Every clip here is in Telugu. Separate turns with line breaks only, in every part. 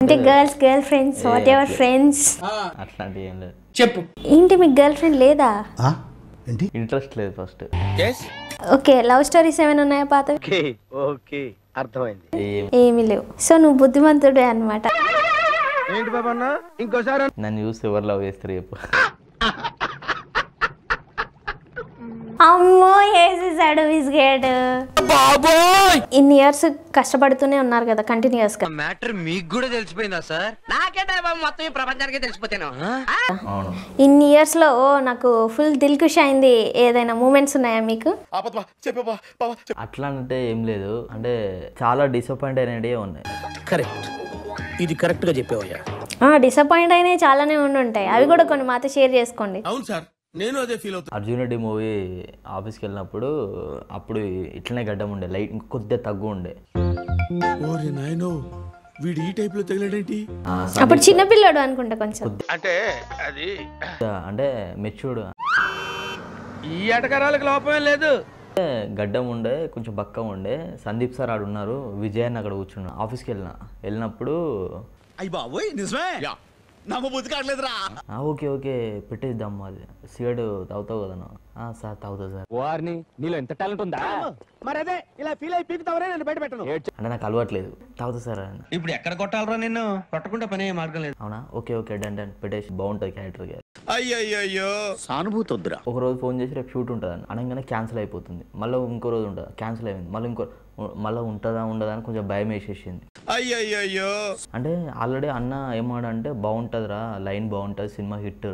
అంటే girl friends what ever friends
అట్లాంటి ఏం లేదు.
చెప్పు.
ఏంటి మీకు గర్ల్ ఫ్రెండ్ లేదా?
ఏంటి?
ఇంట్రెస్ట్ లేదు ఫస్ట్.
ఓకే, లవ్ స్టోరీస్ ఏమైనా ఉన్నాయా పాత?
ఓకే అర్థమైంది.
ఏమీ లేవు. సో నువ్వు బుద్ధిమంతుడే అన్నమాట.
ఏంటి బాబా అన్న ఇంకోసారి
నన్ను చూసి ఎవరు లవ్ చేస్తారు చెప్పు.
అమ్మో వేసేసాడు బిస్కెట్. ఇన్ని ఇయర్స్ కష్టపడుతూనే ఉన్నారు కదా కంటిన్యూస్ గా.
మ్యాటర్ మీకు కూడా తెలిసిపోయిందా సార్? నాకేటే బాబు మొత్తం ఈ ప్రపంచానికి తెలిసిపోతాను.
అవును.
ఇన్ని ఇయర్స్ లో నాకు ఫుల్ దిల్ ఖుషి అయింది. ఏదైనా మూమెంట్స్ ఉన్నాయా మీకు?
అట్లా అంటే ఏం లేదు, అంటే చాలా డిసప్పాయింట్ అయినవి ఉన్నాయి.
కరెక్ట్, ఇది కరెక్ట్ గా చెప్పావయ్యా.
డిసప్పాయింట్ అయినాయి చాలానే ఉంటాయి. అవి కూడా కొన్ని మాతో షేర్ చేసుకోండి.
అవును సార్, నేను అదే ఫీల్ అవుతాను.
అర్జున్ రెడ్డి మూవీ ఆఫీస్కి వెళ్ళినప్పుడు అప్పుడు ఇట్లనే గడ్డం ఉండే, లైట్ కొద్దిగా తగ్గు ఉండే.
ఓరే నాయనో, వీడు ఈ టైప్ లో తగిలాడేంటి?
అప్పుడు చిన్నపిల్లడు అనుకుంటా కొంచెం.
అంటే అది
అంటే మెచ్యూర్డ్.
ఈ ఎటకరాలకు లోపమే లేదు.
గడ్డం ఉండే, కొంచెం బక్క ఉండే. సందీప్ సార్ ఆడు ఉన్నారు, విజయ్ అని అక్కడ కూర్చున్నా. ఆఫీస్కి వెళ్ళినప్పుడు
అయ్యి బాబోయ్ నిజమే, నమ్మబుద్ధి కావట్లేదురా.
ఓకే ఓకే పెట్టేద్దాం, అది సిగరెట్ తాగుతావు కదా నువ్వు? సార్ తాగుతావు సార్.
వారిని నీలో ఎంత టాలెంట్ ఉందా? మరి అదే ఇలా ఫీల్ అయి పీకుతావరే నేను బయట పెట్టను.
అంటే నాకు అలవాట్లేదు. తాగుతా సార్ అని.
ఇప్పుడు ఎక్కడ కొట్టాలరా నిన్ను? కొట్టకుండా పని మార్గం లేదు.
అవునా, ఓకే ఓకే డన్ డన్ పెట్టేసి బాగుంటుంది క్యారెక్టర్.
అయ్యయ్యో, సానుభూతి వద్దురా.
ఒక రోజు ఫోన్ చేసి రేపు షూట్ ఉంటుంది అని అనగానే క్యాన్సిల్ అయిపోతుంది. మళ్ళీ ఇంకో రోజు ఉంటుంది, క్యాన్సిల్ అయిపోయింది. మళ్ళీ ఉంటుందా ఉండదా అని కొంచెం భయం వేసేసింది.
అయ్యయ్యో,
అంటే ఆల్రెడీ అన్న ఏమాడంటే బాగుంటుందిరా, లైన్ బాగుంటుంది, సినిమా హిట్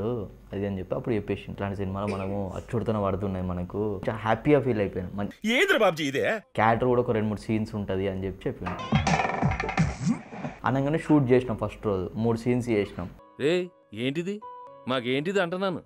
అది అని చెప్పి అప్పుడు చెప్పేసి ఇట్లాంటి సినిమాలో మనము అచ్చుడుతోనే పడుతున్నాయి, మనకు హ్యాపీగా ఫీల్ అయిపోయాను.
ఏంద్ర బాబ్జీ ఇదే
క్యారెక్టర్ కూడా ఒక 2-3 సీన్స్ ఉంటుంది అని చెప్పి చెప్పాను. అనగానే షూట్ చేసినాం. ఫస్ట్ రోజు 3 సీన్స్ చేసినాం.
రే ఏంటిది మాకేంటిది అంటున్నాను.